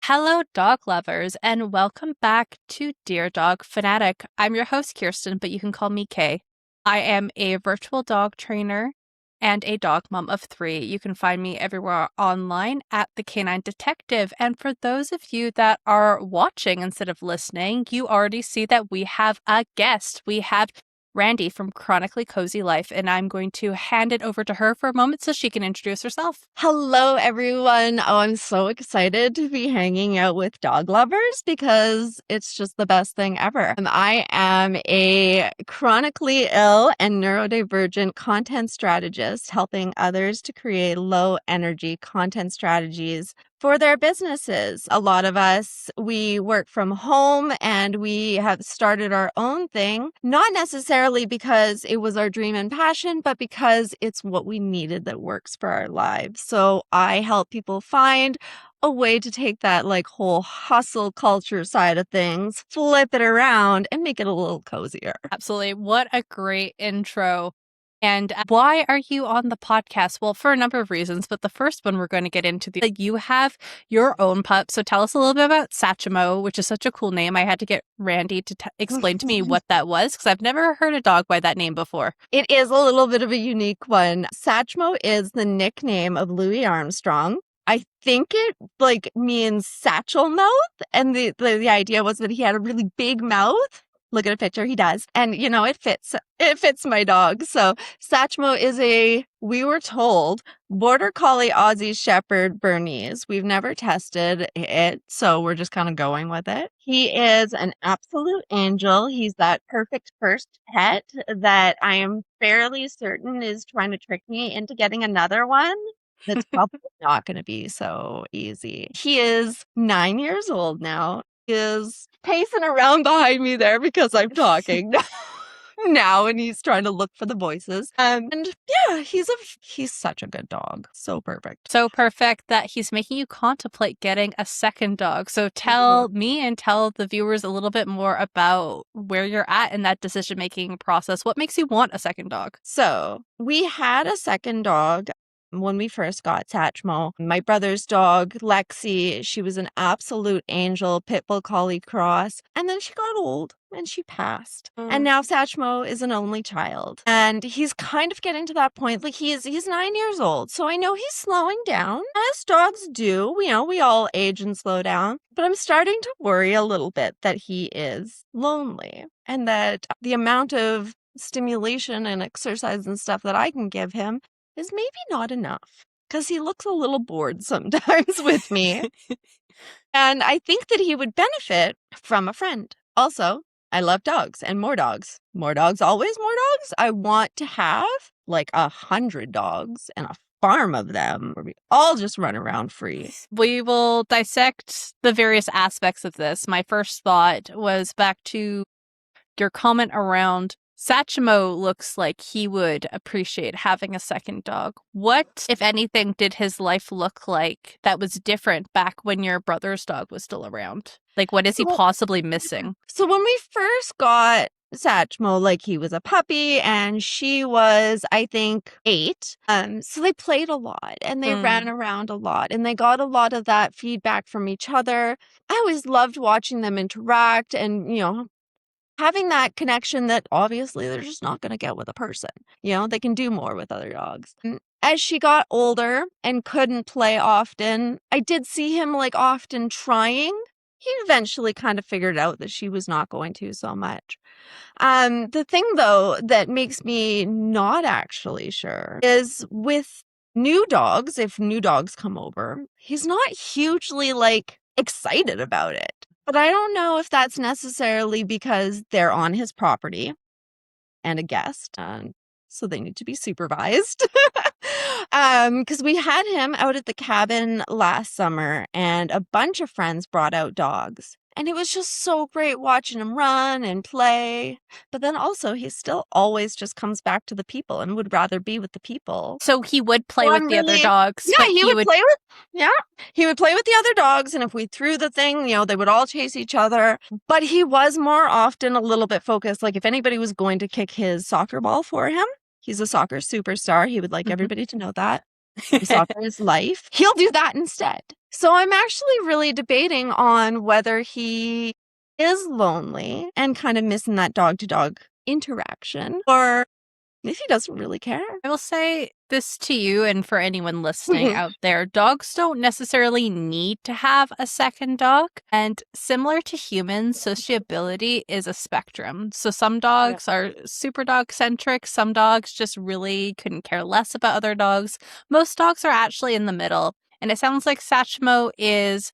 Hello, dog lovers, and welcome back to Dear Dog Fanatic. I'm your host, Kirsten, but you can call me Kay. I am a virtual dog trainer and a dog mom of 3. You can find me everywhere online at the Canine Detective. And for those of you that are watching instead of listening, you already see that we have a guest. We have Randi from Chronically Cozy Life, and I'm going to hand it over to her for a moment so she can introduce herself. Hello, everyone. Oh, I'm so excited to be hanging out with dog lovers because it's just the best thing ever. I am a chronically ill and neurodivergent content strategist, helping others to create low energy content strategies for their businesses. A lot of us, we work from home and we have started our own thing, not necessarily because it was our dream and passion, but because it's what we needed that works for our lives. So I help people find a way to take that whole hustle culture side of things, flip it around and make it a little cozier. Absolutely. What a great intro. And why are you on the podcast? Well, for a number of reasons, but the first one we're going to get into, you have your own pup. So tell us a little bit about Satchmo, which is such a cool name. I had to get Randi to explain to me what that was because I've never heard a dog by that name before. It is a little bit of a unique one. Satchmo is the nickname of Louis Armstrong. I think it means satchel mouth. And the idea was that he had a really big mouth. Look at a picture, he does. And it fits my dog. So Satchmo is we were told, Border Collie Aussie Shepherd Bernese. We've never tested it, so we're just kind of going with it. He is an absolute angel. He's that perfect first pet that I am fairly certain is trying to trick me into getting another one. That's probably not going to be so easy. He is 9 years old now. He is pacing around behind me there because I'm talking now, and he's trying to look for the voices. And yeah, he's such a good dog. So perfect. So perfect that he's making you contemplate getting a second dog. So tell me and tell the viewers a little bit more about where you're at in that decision-making process. What makes you want a second dog? So we had a second dog when we first got Satchmo. My brother's dog, Lexi, she was an absolute angel, pit bull collie cross. And then she got old and she passed. And now Satchmo is an only child. And he's kind of getting to that point. He's 9 years old. So I know he's slowing down, as dogs do. We all age and slow down. But I'm starting to worry a little bit that he is lonely and that the amount of stimulation and exercise and stuff that I can give him is maybe not enough because he looks a little bored sometimes with me. And I think that he would benefit from a friend. Also, I love dogs and more dogs. More dogs, always more dogs. I want to have 100 dogs and a farm of them where we all just run around free. We will dissect the various aspects of this. My first thought was back to your comment around Satchmo looks like he would appreciate having a second dog. What, if anything, did his life look like that was different back when your brother's dog was still around? What is he possibly missing? So when we first got Satchmo, he was a puppy and she was, I think, 8. So they played a lot and they ran around a lot and they got a lot of that feedback from each other. I always loved watching them interact and, having that connection that obviously they're just not going to get with a person. They can do more with other dogs. As she got older and couldn't play often, I did see him often trying. He eventually kind of figured out that she was not going to so much. The thing though that makes me not actually sure is with new dogs, if new dogs come over, he's not hugely excited about it. But I don't know if that's necessarily because they're on his property and a guest, so they need to be supervised. Because we had him out at the cabin last summer and a bunch of friends brought out dogs. And it was just so great watching him run and play. But then also he still always just comes back to the people and would rather be with the people. So he would play with the other dogs. Yeah, he would play with the other dogs. And if we threw the thing, they would all chase each other. But he was more often a little bit focused. If anybody was going to kick his soccer ball for him, he's a soccer superstar. He would like everybody to know that. Soccer is life. He'll do that instead. So I'm actually really debating on whether he is lonely and kind of missing that dog to dog interaction, or if he doesn't really care. I will say this to you and for anyone listening out there, dogs don't necessarily need to have a second dog. And similar to humans, sociability is a spectrum. So some dogs are super dog centric, some dogs just really couldn't care less about other dogs. Most dogs are actually in the middle. And it sounds like Satchmo is,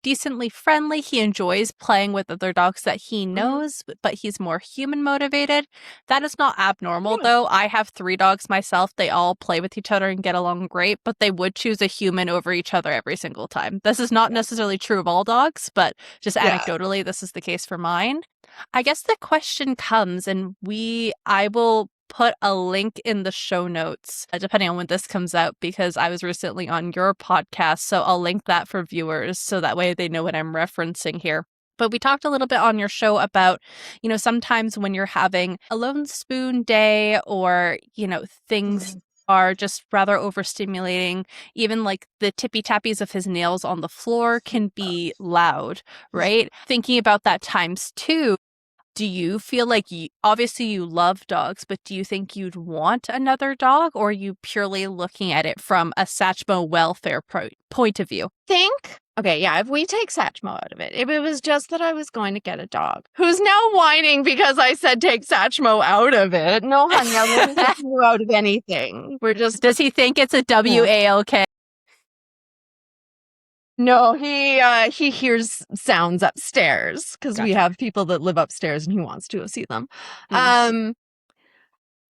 decently friendly. He enjoys playing with other dogs that he knows, but he's more human motivated. That is not abnormal, though. I have 3 dogs myself. They all play with each other and get along great, but they would choose a human over each other every single time. This is not necessarily true of all dogs, but just anecdotally, this is the case for mine. I guess the question comes, and I will put a link in the show notes, depending on when this comes out, because I was recently on your podcast. So I'll link that for viewers so that way they know what I'm referencing here. But we talked a little bit on your show about, sometimes when you're having a lone spoon day or, things are just rather overstimulating, even like the tippy tappies of his nails on the floor can be loud, right? Thinking about that times 2. Do you feel like obviously you love dogs, but do you think you'd want another dog, or are you purely looking at it from a Satchmo welfare point of view? If we take Satchmo out of it, if it was just that I was going to get a dog, who's now whining because I said take Satchmo out of it. No, honey, I wouldn't take you out of anything. Does he think it's a WALK? No, he hears sounds upstairs because we have people that live upstairs and he wants to see them.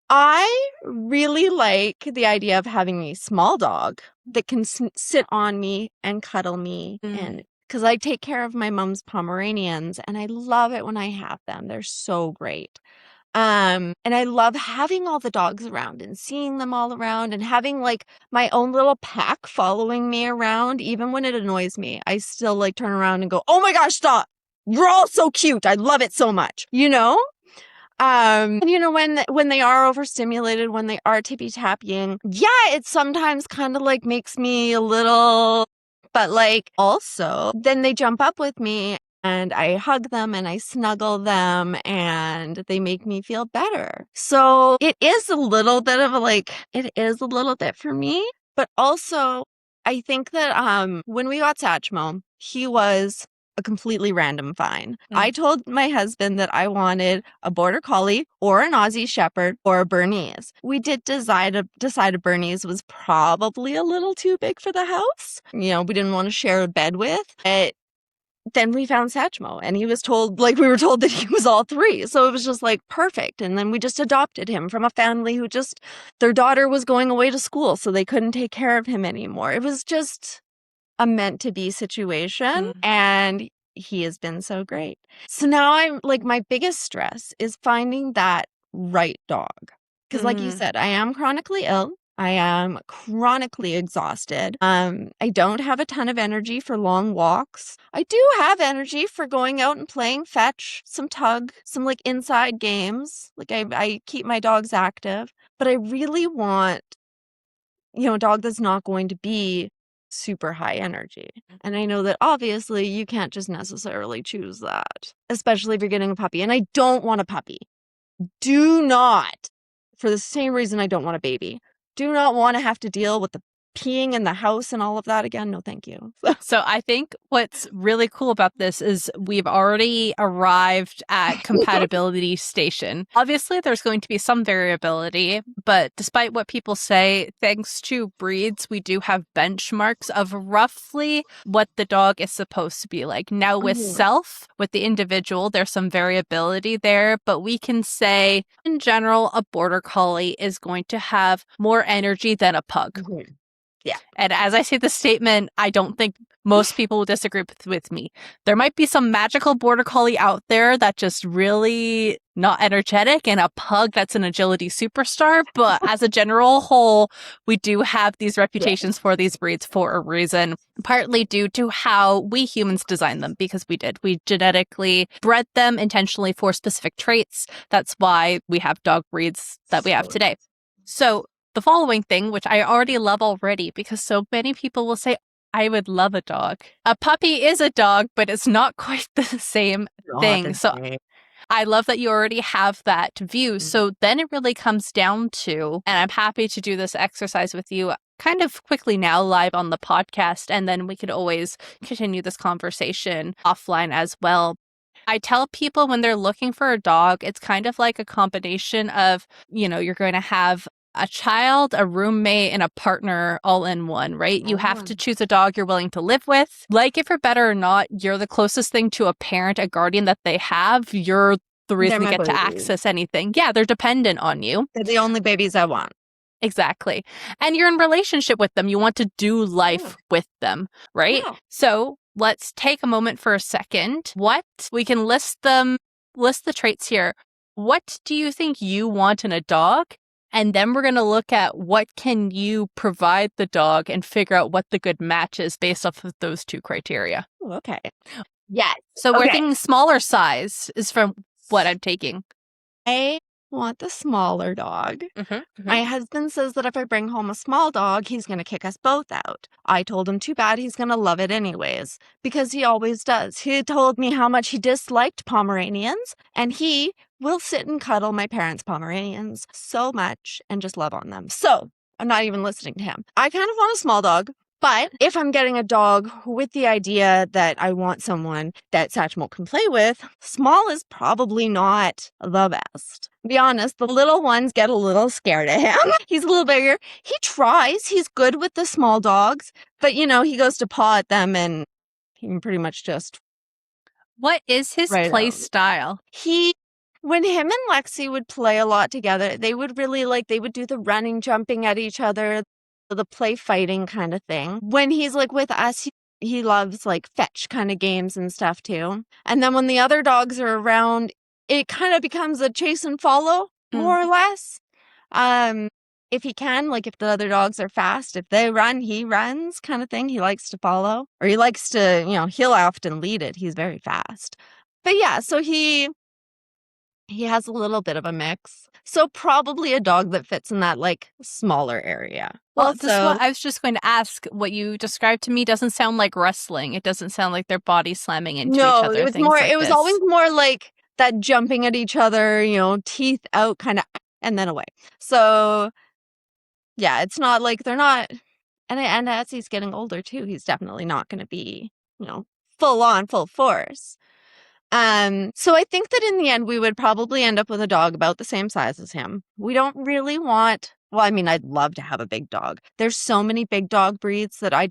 I really like the idea of having a small dog that can sit on me and cuddle me, and because I take care of my mom's Pomeranians and I love it when I have them. They're so great. And I love having all the dogs around and seeing them all around and having like my own little pack following me around. Even when it annoys me, I still like turn around and go, "Oh my gosh, stop. You're all so cute. I love it so much." And when they are overstimulated, when they are tippy tapping, it sometimes kind of like makes me a little, but like also then they jump up with me and I hug them and I snuggle them and they make me feel better. So it is a little bit for me, but also I think that when we got Satchmo, he was a completely random find. I told my husband that I wanted a border collie or an Aussie shepherd or a Bernese. We did decide a Bernese was probably a little too big for the house. We didn't want to share a bed with. But then we found Satchmo and we were told that he was all 3. So it was just like perfect. And then we just adopted him from a family who their daughter was going away to school, so they couldn't take care of him anymore. It was just a meant to be situation, and he has been so great. So now I'm like, my biggest stress is finding that right dog. Because like you said, I am chronically ill. I am chronically exhausted. I don't have a ton of energy for long walks. I do have energy for going out and playing fetch, some tug, some like inside games. Like I keep my dogs active, but I really want, a dog that's not going to be super high energy. And I know that obviously you can't just necessarily choose that, especially if you're getting a puppy. And I don't want a puppy. Do not, for the same reason I don't want a baby, do not want to have to deal with the peeing in the house and all of that again. No, thank you. So I think what's really cool about this is we've already arrived at compatibility station. Obviously, there's going to be some variability, but despite what people say, thanks to breeds, we do have benchmarks of roughly what the dog is supposed to be like. Now with with the individual, there's some variability there, but we can say in general, a border collie is going to have more energy than a pug. Yeah. And as I say the statement, I don't think most people will disagree with me. There might be some magical border collie out there that just really not energetic and a pug that's an agility superstar. But as a general whole, we do have these reputations for these breeds for a reason, partly due to how we humans designed them, because we did. We genetically bred them intentionally for specific traits. That's why we have dog breeds that we have today. So the following thing, which I already love already, because so many people will say, I would love a dog. A puppy is a dog, but it's not quite the same Not thing. the So same. I love that you already have that view. So then it really comes down to, and I'm happy to do this exercise with you kind of quickly now live on the podcast, and then we could always continue this conversation offline as well. I tell people when they're looking for a dog, it's kind of like a combination of, you're going to have a child, a roommate, and a partner all in one, right? You have to choose a dog you're willing to live with. Like it for better or not, you're the closest thing to a parent, a guardian that they have. You're the reason they get to access anything. Yeah, they're dependent on you. They're the only babies I want. Exactly. And you're in relationship with them. You want to do life with them, right? Yeah. So let's take a moment for a second. We can list the traits here. What do you think you want in a dog? And then we're going to look at what can you provide the dog and figure out what the good match is based off of those two criteria. Ooh, okay. Yes. So we're thinking smaller size is from what I'm taking. I want the smaller dog. My husband says that if I bring home a small dog, he's going to kick us both out. I told him too bad, he's going to love it anyways, because he always does. He told me how much he disliked Pomeranians, and he will sit and cuddle my parents' Pomeranians so much and just love on them. So I'm not even listening to him. I kind of want a small dog. But if I'm getting a dog with the idea that I want someone that Satchmo can play with, small is probably not the best. To be honest, the little ones get a little scared of him. He's a little bigger. He tries. He's good with the small dogs. But, he goes to paw at them and he can pretty much just... What is his play style? When him and Lexi would play a lot together, they would really they would do the running, jumping at each other, the play fighting kind of thing. When he's with us, he loves fetch kind of games and stuff too. And then when the other dogs are around, it kind of becomes a chase and follow, more or less. If he can, if the other dogs are fast, if they run, he runs kind of thing. He likes to follow, or he likes to, he'll often lead it. He's very fast. But yeah, so he has a little bit of a mix. So probably a dog that fits in that smaller area. Well, I was just going to ask, what you described to me doesn't sound like wrestling. It doesn't sound like their body slamming into each other. It was more. It was always more like that jumping at each other, teeth out, kind of, and then away. So yeah, it's not like they're not. And as he's getting older too, he's definitely not going to be, full on, full force. So I think that in the end, we would probably end up with a dog about the same size as him. We don't really want, I'd love to have a big dog. There's so many big dog breeds that I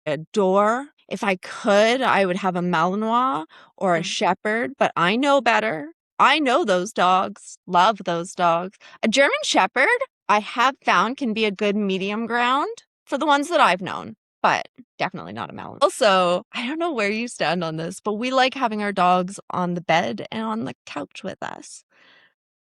adore. If I could, I would have a Malinois or a Shepherd, but I know better. I know those dogs, love those dogs. A German Shepherd, I have found, can be a good medium ground for the ones that I've known. But definitely not a Malinois. Also, I don't know where you stand on this, but we like having our dogs on the bed and on the couch with us.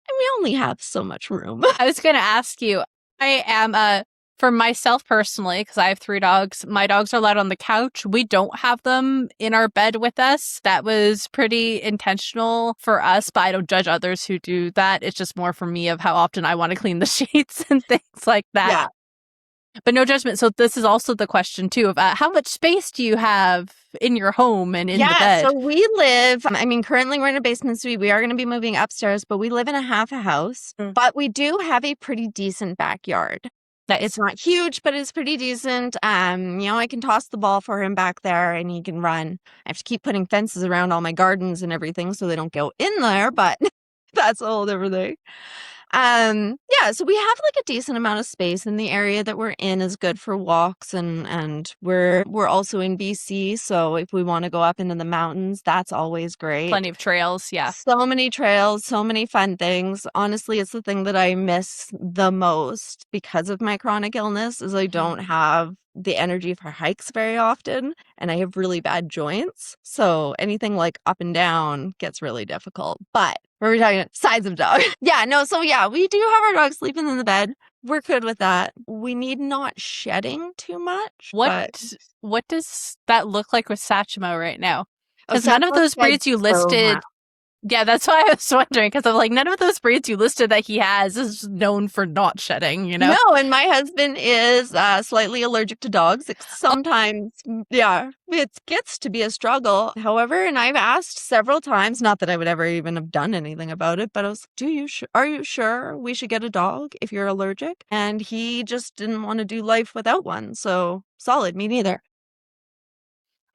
And we only have so much room. I was going to ask you, I am, for myself personally, because I have 3 dogs, my dogs are allowed on the couch. We don't have them in our bed with us. That was pretty intentional for us, but I don't judge others who do that. It's just more for me of how often I want to clean the sheets and things like that. Yeah. But no judgment. So this is also the question, too, of how much space do you have in your home and in the bed? So we live, currently we're in a basement suite. We are going to be moving upstairs, but we live in a half a house. But we do have a pretty decent backyard. It's not huge, but it's pretty decent. I can toss the ball for him back there and he can run. I have to keep putting fences around all my gardens and everything so they don't go in there, but that's a whole different thing. So we have a decent amount of space, and the area that we're in is good for walks, and we're also in BC, so if we want to go up into the mountains, that's always great. Plenty of trails, yeah. So many trails, so many fun things. Honestly, it's the thing that I miss the most because of my chronic illness is I don't have the energy for hikes very often, and I have really bad joints, so anything up and down gets really difficult. But we're talking size of dog. We do have our dog sleeping in the bed. We're good with that. We need not shedding too much. What does that look like with Satchmo right now? Because none of those breeds you listed Yeah, that's why I was wondering, because I'm like, none of those breeds you listed that he has is known for not shedding, you know? No, and my husband is slightly allergic to dogs. Sometimes, yeah, it gets to be a struggle. However, and I've asked several times, not that I would ever even have done anything about it, but I was, are you sure we should get a dog if you're allergic? And he just didn't want to do life without one. So solid, me neither.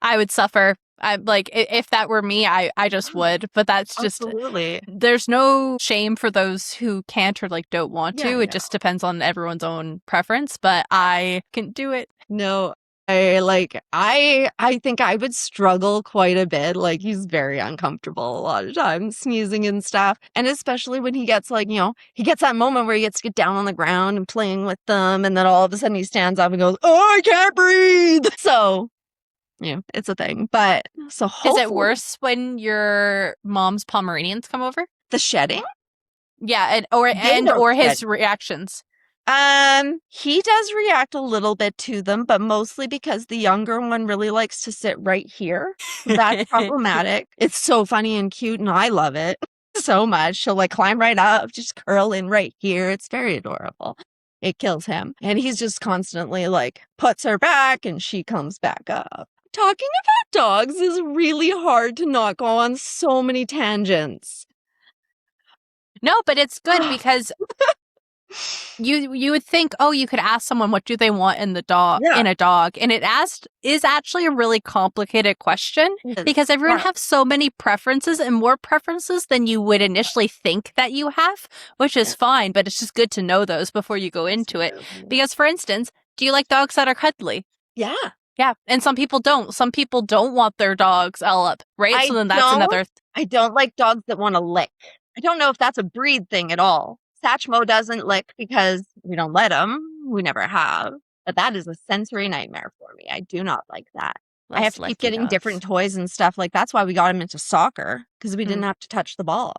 I would suffer. I like if that were me, I just would. But that's just Absolutely. there's no shame for those who can't or like don't want Yeah, to. It no. just depends on everyone's own preference. But I can do it. No, I think I would struggle quite a bit. Like he's very uncomfortable a lot of times, sneezing and stuff. And especially when he gets like, he gets that moment where he gets to get down on the ground and playing with them, and then all of a sudden he stands up and goes, "Oh, I can't breathe." So, it's a thing. But so Is it hopefully worse when your mom's Pomeranians come over? the shedding, Yeah, they don't or shed. his reactions. He does react a little bit to them, but mostly because the younger one really likes to sit right here. So that's problematic. It's so funny and cute, and I love it so much. She'll like climb right up, just curl in right here. It's very adorable. It kills him. And he's just constantly like puts her back and she comes back up. Talking about dogs is really hard to not go on so many tangents. No, but it's good because you would think, oh, you could ask someone what do they want in the dog Yeah. in a dog, and is actually a really complicated question because everyone Yeah. has so many preferences and more preferences than you would initially think that you have, which is fine, but it's just good to know those before you go into it. Because, for instance, do you like dogs that are cuddly? Yeah. Yeah, and some people don't. Some people don't want their dogs all up, right? So then that's another. I don't like dogs that want to lick. I don't know if that's a breed thing at all. Satchmo doesn't lick because we don't let him. We never have. But that is a sensory nightmare for me. I do not like that. I have Less to keep licky getting dogs. different toys and stuff. Like that's why we got him into soccer because we didn't have to touch the ball.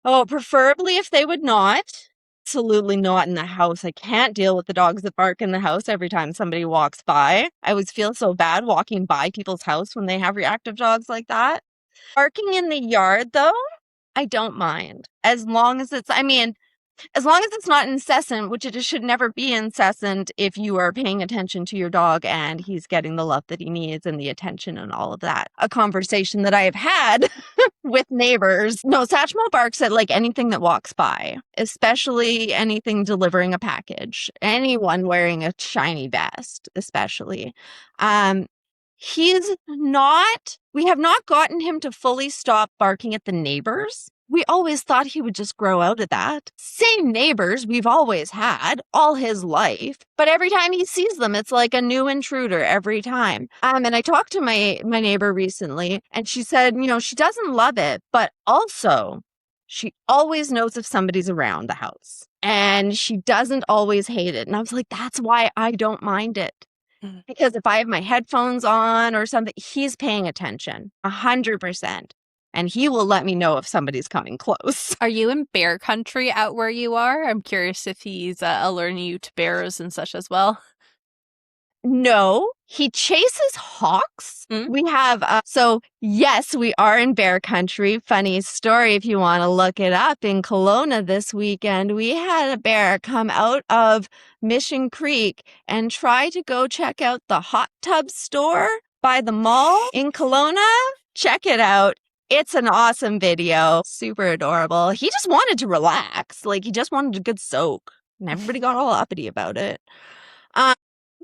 Oh, preferably if they would not. Absolutely not in the house. I can't deal with the dogs that bark in the house every time somebody walks by. I always feel so bad walking by people's house when they have reactive dogs like that. Barking in the yard, though, I don't mind. As long as it's not incessant, which it should never be incessant if you are paying attention to your dog and he's getting the love that he needs and the attention and all of that. A conversation that I have had with neighbors. No, Satchmo barks at like anything that walks by, especially anything delivering a package. Anyone wearing a shiny vest, especially. We have not gotten him to fully stop barking at the neighbors. We always thought he would just grow out of that. Same neighbors we've always had all his life, but every time he sees them, it's like a new intruder every time. And I talked to my neighbor recently, and she said, she doesn't love it, but also she always knows if somebody's around the house, and she doesn't always hate it. And I was like, that's why I don't mind it. Because if I have my headphones on or something, he's paying attention 100%. And he will let me know if somebody's coming close. Are you in bear country out where you are? I'm curious if he's alerting you to bears and such as well. No, he chases hawks. We have, yes, we are in bear country. Funny story if you want to look it up. In Kelowna this weekend, we had a bear come out of Mission Creek and try to go check out the hot tub store by the mall in Kelowna. Check it out. It's an awesome video. Super adorable. He just wanted to relax. Like, he just wanted a good soak. And everybody got all uppity about it.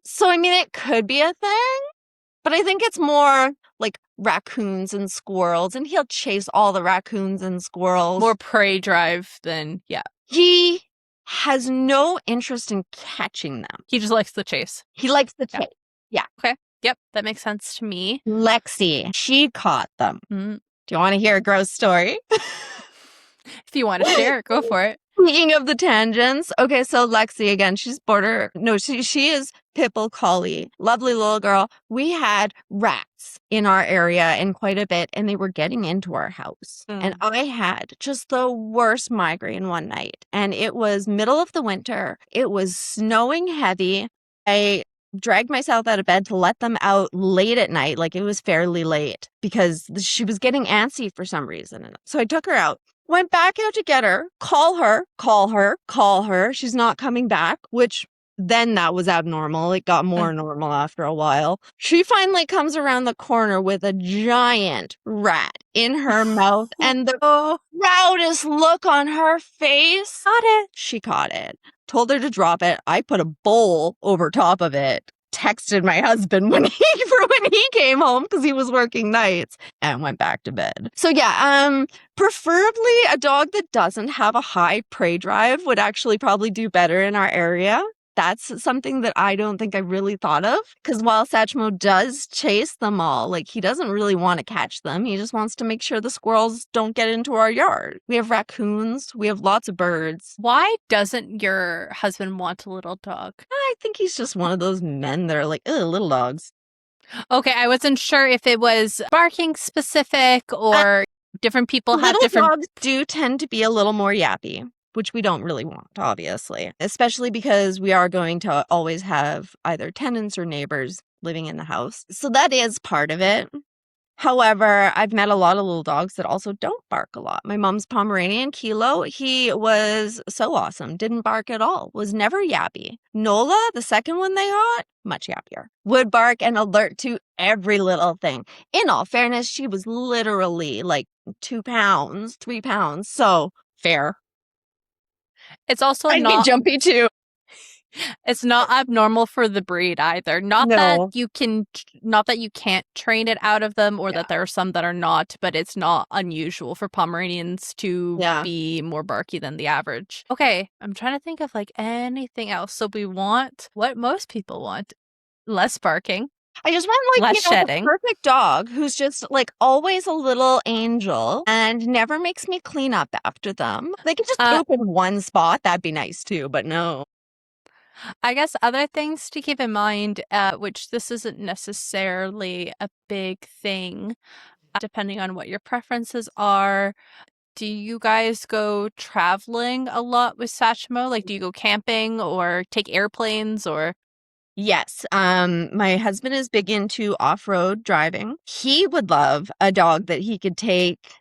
So, it could be a thing, but I think it's more like raccoons and squirrels, and he'll chase all the raccoons and squirrels. More prey drive than, yeah. He has no interest in catching them. He just likes the chase. He likes the chase. Yeah. Okay. Yep. That makes sense to me. Lexi, she caught them. Do you want to hear a gross story? If you want to share it, go for it. Speaking of the tangents, okay, so Lexi, again, she is Pitbull Collie. Lovely little girl. We had rats in our area and quite a bit, and they were getting into our house. And I had just the worst migraine one night, and it was middle of the winter. It was snowing heavy. I dragged myself out of bed to let them out late at night. Like it was fairly late because she was getting antsy for some reason. So I took her out, went back out to get her, call her, call her, call her. She's not coming back, which then that was abnormal. It got more normal after a while. She finally comes around the corner with a giant rat in her mouth and the proudest look on her face. Got it. She caught it. Told her to drop it. I put a bowl over top of it. Texted my husband when he came home because he was working nights and went back to bed. So yeah, preferably a dog that doesn't have a high prey drive would actually probably do better in our area. That's something that I don't think I really thought of because while Satchmo does chase them all, like he doesn't really want to catch them. He just wants to make sure the squirrels don't get into our yard. We have raccoons. We have lots of birds. Why doesn't your husband want a little dog? I think he's just one of those men that are like, ugh, little dogs. Okay, I wasn't sure if it was barking specific or different people have different... Little dogs do tend to be a little more yappy, which we don't really want, obviously, especially because we are going to always have either tenants or neighbors living in the house. So that is part of it. However, I've met a lot of little dogs that also don't bark a lot. My mom's Pomeranian, Kilo, he was so awesome. Didn't bark at all. Was never yappy. Nola, the second one they got, much yappier. Would bark and alert to every little thing. In all fairness, she was literally like 2 pounds, 3 pounds. So fair. It's also I'd be jumpy too. It's not abnormal for the breed either. Not that you can't train it out of them or that there are some that are not, but it's not unusual for Pomeranians to be more barky than the average. Okay, I'm trying to think of like anything else. So we want what most people want. Less barking. I just want less shedding. The perfect dog who's just like always a little angel and never makes me clean up after them. They could just poop in one spot. That'd be nice too, but no. I guess other things to keep in mind, which this isn't necessarily a big thing, depending on what your preferences are. Do you guys go traveling a lot with Satchmo? Like, do you go camping or take airplanes or? Yes. My husband is big into off-road driving. He would love a dog that he could take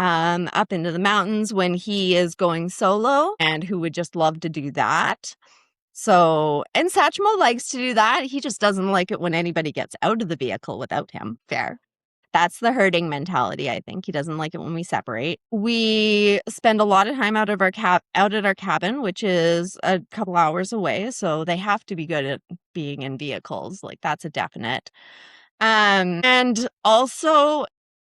up into the mountains when he is going solo and who would just love to do that. So, and Satchmo likes to do that. He just doesn't like it when anybody gets out of the vehicle without him. Fair. That's the herding mentality, I think. He doesn't like it when we separate. We spend a lot of time out at our cabin, which is a couple hours away. So they have to be good at being in vehicles. Like that's a definite. And also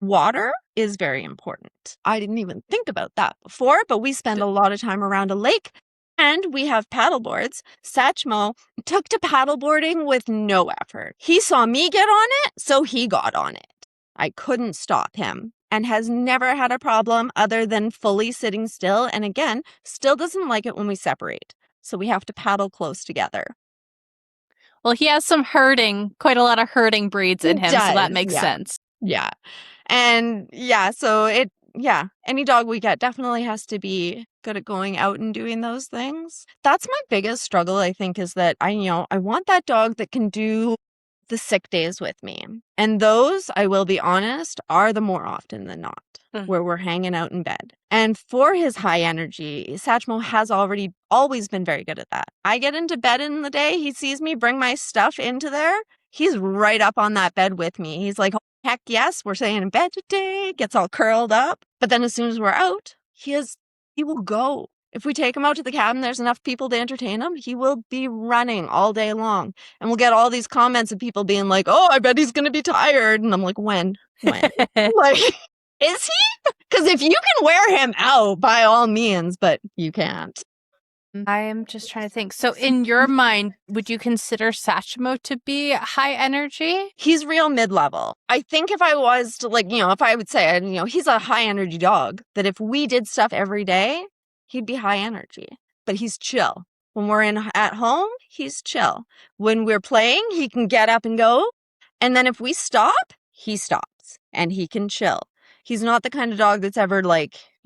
water is very important. I didn't even think about that before, but we spend a lot of time around a lake. And we have paddle boards. Satchmo took to paddleboarding with no effort. He saw me get on it, so he got on it. I couldn't stop him and has never had a problem other than fully sitting still. And again, still doesn't like it when we separate. So we have to paddle close together. Well, he has quite a lot of herding breeds in him, so that makes sense. Yeah. And any dog we get definitely has to be good at going out and doing those things. That's my biggest struggle, I think, is that I want that dog that can do the sick days with me. And those, I will be honest, are the more often than not, where we're hanging out in bed. And for his high energy, Satchmo has always been very good at that. I get into bed in the day, he sees me bring my stuff into there, he's right up on that bed with me. He's like, heck yes, we're staying in bed today, gets all curled up. But then as soon as we're out, he will go. If we take him out to the cabin, there's enough people to entertain him, he will be running all day long. And we'll get all these comments of people being like, oh, I bet he's going to be tired. And I'm like, when? Like, is he? Because if you can wear him out, by all means, but you can't. I am just trying to think. So in your mind, would you consider Satchmo to be high energy? He's real mid-level. I think if I was to if I would say, he's a high energy dog, that if we did stuff every day, he'd be high energy, but he's chill. When we're at home, he's chill. When we're playing, he can get up and go. And then if we stop, he stops and he can chill. He's not the kind of dog that's ever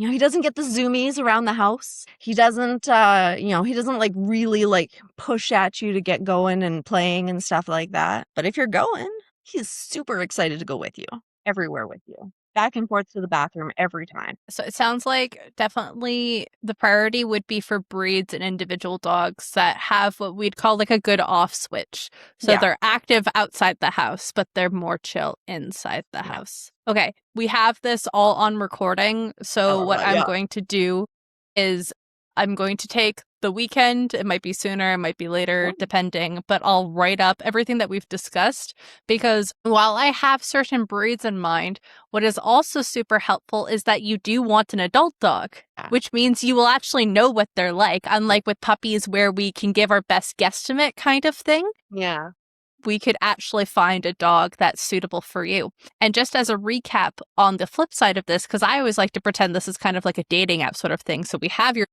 he doesn't get the zoomies around the house. He doesn't, he doesn't like really like push at you to get going and playing and stuff like that. But if you're going, he's super excited to go with you, everywhere with you, back and forth to the bathroom every time. So it sounds like definitely the priority would be for breeds and individual dogs that have what we'd call like a good off switch. So Yeah. they're active outside the house, but they're more chill inside the Yeah. house. Okay, we have this all on recording. So what I'm Yeah. going to do is I'm going to take the weekend. It might be sooner, it might be later, depending, but I'll write up everything that we've discussed because while I have certain breeds in mind, what is also super helpful is that you do want an adult dog, which means you will actually know what they're like, unlike with puppies where we can give our best guesstimate kind of thing. Yeah. We could actually find a dog that's suitable for you. And just as a recap on the flip side of this, because I always like to pretend this is kind of like a dating app sort of thing. So we have your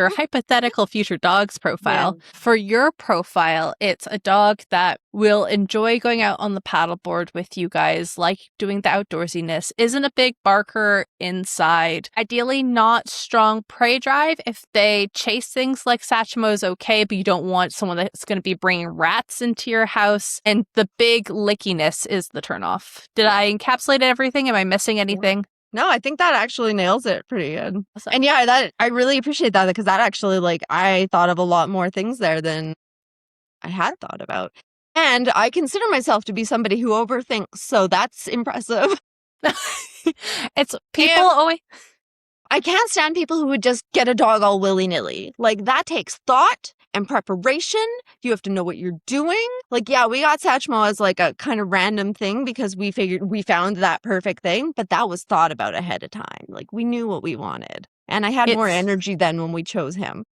hypothetical future dog's profile. Yeah. For your profile, it's a dog that will enjoy going out on the paddleboard with you guys, like doing the outdoorsiness, isn't a big barker inside. Ideally not strong prey drive. If they chase things like Satchmo is okay, but you don't want someone that's going to be bringing rats into your house. And the big lickiness is the turnoff. Did I encapsulate everything? Am I missing anything? No, I think that actually nails it pretty good. Awesome. And yeah, that I really appreciate that because that actually like I thought of a lot more things there than I had thought about. And I consider myself to be somebody who overthinks, so that's impressive. It's people always. I can't stand people who would just get a dog all willy-nilly. Like, that takes thought and preparation. You have to know what you're doing. Like, yeah, we got Satchmo as like a kind of random thing because we figured we found that perfect thing, but that was thought about ahead of time. Like, we knew what we wanted. And I had more energy then when we chose him.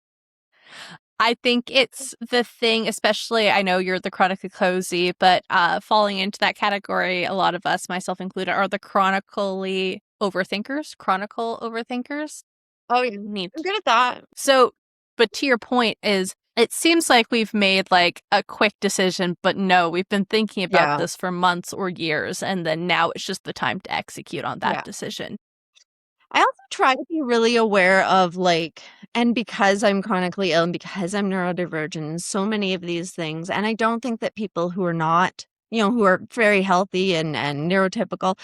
I think it's the thing, especially I know you're the chronically cozy, but falling into that category, a lot of us, myself included, are the chronically overthinkers, chronicle overthinkers. Oh, yeah. Neat. I'm good at that. So, but to your point is, it seems like we've made like a quick decision, but no, we've been thinking about this for months or years, and then now it's just the time to execute on that decision. I also try to be really aware of like, and because I'm chronically ill and because I'm neurodivergent, so many of these things, and I don't think that people who are not, who are very healthy and neurotypical,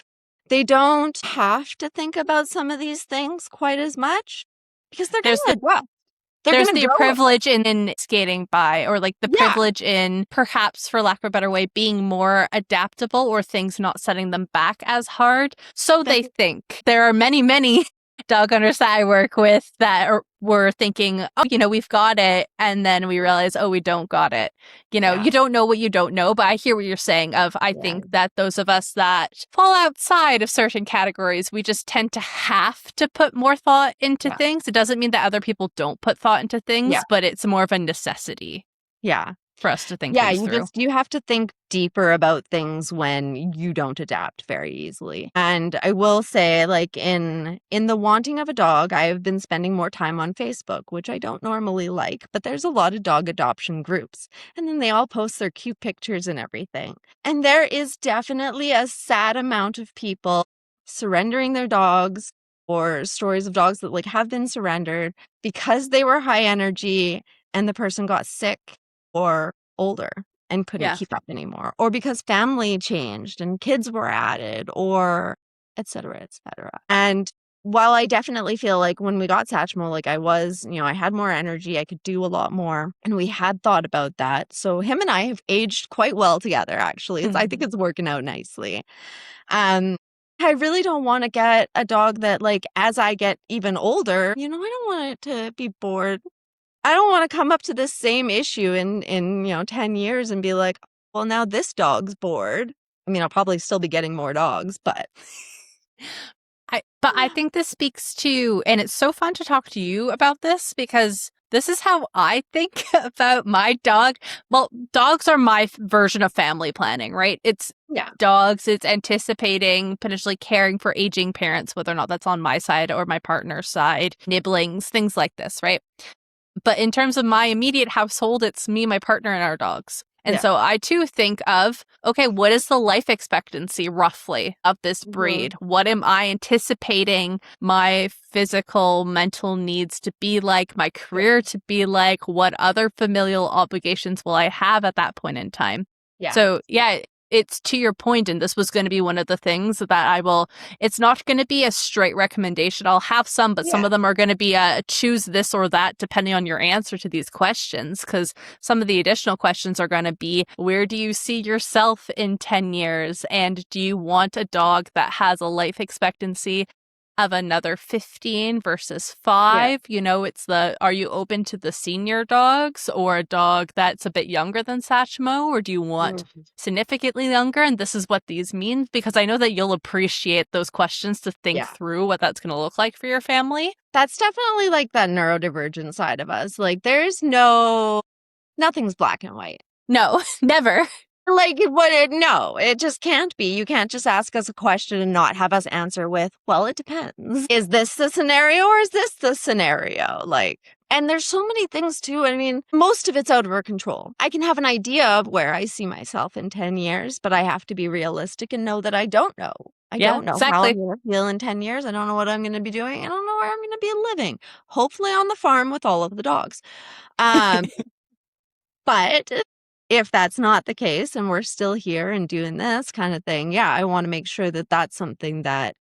they don't have to think about some of these things quite as much because they're going to adjust. There's the privilege in skating by, or like the privilege in, perhaps for lack of a better way, being more adaptable or things not setting them back as hard. So they think. There are many, many dog owners that I work with that were thinking, oh, we've got it. And then we realize, oh, we don't got it. You don't know what you don't know. But I hear what you're saying I think that those of us that fall outside of certain categories, we just tend to have to put more thought into things. It doesn't mean that other people don't put thought into things, but it's more of a necessity. Yeah. For us to think things through. You have to think deeper about things when you don't adapt very easily. And I will say, like in the wanting of a dog, I have been spending more time on Facebook, which I don't normally like, but there's a lot of dog adoption groups. And then they all post their cute pictures and everything. And there is definitely a sad amount of people surrendering their dogs or stories of dogs that like have been surrendered because they were high energy and the person got sick or older and couldn't keep up anymore, or because family changed and kids were added, or et cetera, et cetera. And while I definitely feel like when we got Satchmo, like I was, I had more energy, I could do a lot more, and we had thought about that. So him and I have aged quite well together, actually. I think it's working out nicely. I really don't want to get a dog that, like, as I get even older, I don't want it to be bored. I don't want to come up to this same issue in 10 years and be like, well, now this dog's bored. I mean, I'll probably still be getting more dogs, but I think this speaks to, and it's so fun to talk to you about this because this is how I think about my dog. Well, dogs are my version of family planning, right? It's dogs, it's anticipating, potentially caring for aging parents, whether or not that's on my side or my partner's side, nibblings, things like this, right? But in terms of my immediate household, it's me, my partner, and our dogs. And so I too think of, okay, what is the life expectancy roughly of this breed? What am I anticipating my physical, mental needs to be like, my career to be like? What other familial obligations will I have at that point in time? Yeah. So, yeah, it's to your point, and this was going to be one of the things that I will, it's not going to be a straight recommendation. I'll have some, but some of them are going to be choose this or that depending on your answer to these questions, because some of the additional questions are going to be, where do you see yourself in 10 years? And do you want a dog that has a life expectancy of another 15 versus 5? You know, it's are you open to the senior dogs or a dog that's a bit younger than Satchmo, or do you want significantly younger? And this is what these mean, because I know that you'll appreciate those questions to think through what that's going to look like for your family. That's definitely like that neurodivergent side of us. Like, nothing's black and white. No, never. Like, no, it just can't be. You can't just ask us a question and not have us answer with, well, it depends. Is this the scenario or is this the scenario? Like, and there's so many things too. I mean, most of it's out of our control. I can have an idea of where I see myself in 10 years, but I have to be realistic and know that I don't know. I don't know how I'm going to feel in 10 years. I don't know what I'm going to be doing. I don't know where I'm going to be living. Hopefully on the farm with all of the dogs. But if that's not the case and we're still here and doing this kind of thing, I want to make sure that that's something that,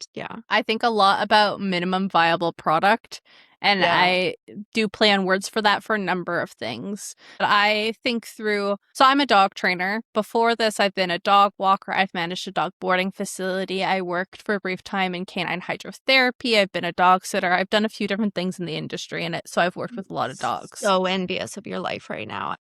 I think a lot about minimum viable product. And I do play on words for that for a number of things. But I think through, so I'm a dog trainer. Before this, I've been a dog walker. I've managed a dog boarding facility. I worked for a brief time in canine hydrotherapy. I've been a dog sitter. I've done a few different things in the industry in it. So I've worked with a lot of dogs. So envious of your life right now.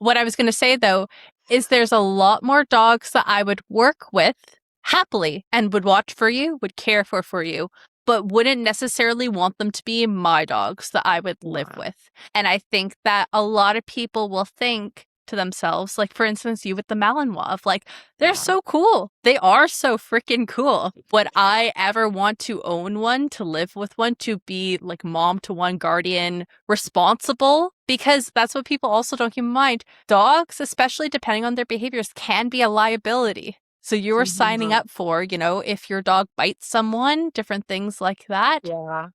What I was going to say, though, is there's a lot more dogs that I would work with happily and would watch for you, would care for you, but wouldn't necessarily want them to be my dogs that I would live with. And I think that a lot of people will think to themselves, like, for instance, you with the Malinois, of like, they're so cool. They are so freaking cool. Would I ever want to own one, to live with one, to be like mom to one, guardian, responsible? Because that's what people also don't keep in mind. Dogs, especially depending on their behaviors, can be a liability. So you were signing up for, if your dog bites someone, different things like that. Yeah.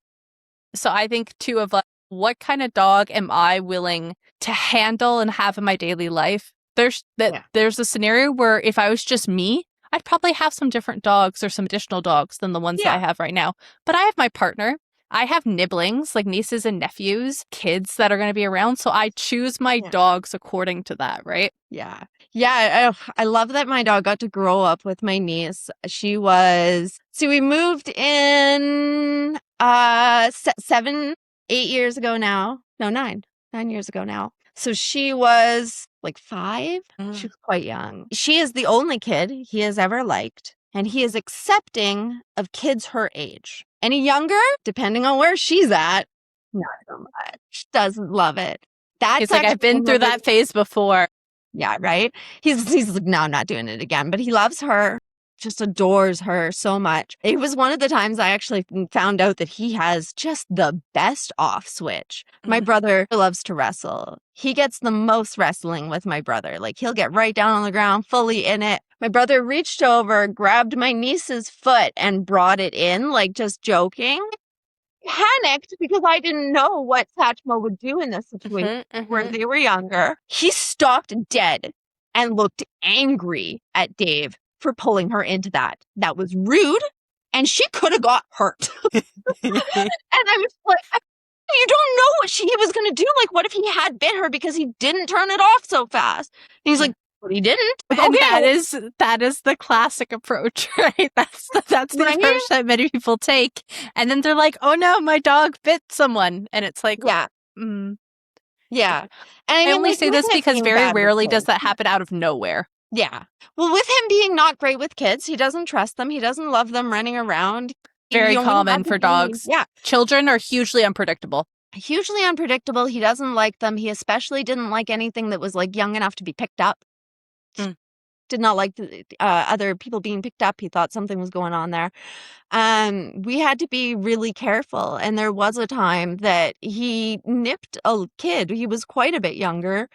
So I think too of what kind of dog am I willing to handle and have in my daily life? There's a scenario where if I was just me, I'd probably have some different dogs or some additional dogs than the ones that I have right now. But I have my partner. I have nibblings, like nieces and nephews, kids that are going to be around. So I choose my dogs according to that, right? Yeah. Yeah. I love that my dog got to grow up with my niece. We moved in 7, 8 years ago now. No, 9 years ago now. So she was like 5. She was quite young. She is the only kid he has ever liked. And he is accepting of kids her age. Any younger, depending on where she's at, not so much. Doesn't love it. He's like, I've been through that phase before. Yeah, right? He's like, no, I'm not doing it again. But he loves her, just adores her so much. It was one of the times I actually found out that he has just the best off switch. My brother loves to wrestle. He gets the most wrestling with my brother. Like, he'll get right down on the ground, fully in it. My brother reached over, grabbed my niece's foot and brought it in, like just joking. Panicked because I didn't know what Satchmo would do in this situation where they were younger. He stopped dead and looked angry at Dave for pulling her into that. That was rude, and she could have got hurt. And I was like, you don't know what he was going to do. Like, what if he had bit her because he didn't turn it off so fast? And he's like, but he didn't. And okay. that is the classic approach, right? That's the approach that many people take. And then they're like, oh no, my dog bit someone. And it's like, yeah. Yeah. And I only say this because very rarely does that happen out of nowhere. Yeah. Well, with him being not great with kids, he doesn't trust them. He doesn't love them running around. Very common for dogs. Yeah. Children are hugely unpredictable. Hugely unpredictable. He doesn't like them. He especially didn't like anything that was like young enough to be picked up. Did not like other people being picked up. He thought something was going on there. We had to be really careful. And there was a time that he nipped a kid. He was quite a bit younger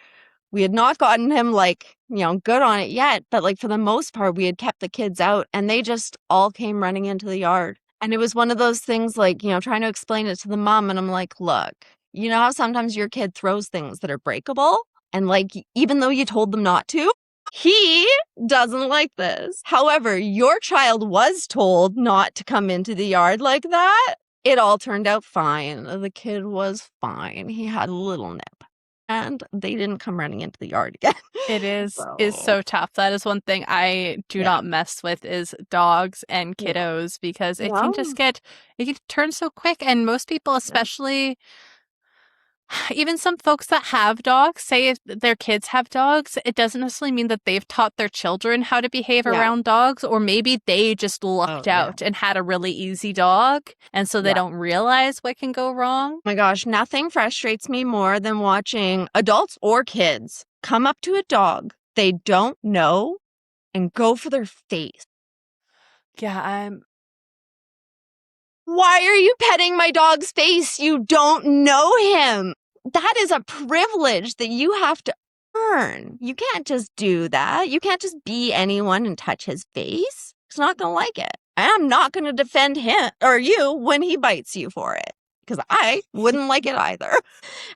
We had not gotten him like, good on it yet, but like for the most part, we had kept the kids out and they just all came running into the yard. And it was one of those things like, trying to explain it to the mom. And I'm like, look, you know how sometimes your kid throws things that are breakable? And like, even though you told them not to, he doesn't like this. However, your child was told not to come into the yard like that. It all turned out fine. The kid was fine. He had a little nip. And they didn't come running into the yard again. It is So, so tough. That is one thing I do yeah. not mess with is dogs and Yeah. kiddos because it can No. just it can turn so quick. And most people, especially even some folks that have dogs, say if their kids have dogs, it doesn't necessarily mean that they've taught their children how to behave Yeah. around dogs, or maybe they just lucked out and had a really easy dog, and so they don't realize what can go wrong. Oh my gosh, nothing frustrates me more than watching adults or kids come up to a dog they don't know and go for their face. Yeah, Why are you petting my dog's face? You don't know him. That is a privilege that you have to earn. You can't just do that. You can't just be anyone and touch his face. He's not going to like it. I'm not going to defend him or you when he bites you for it because I wouldn't like it either.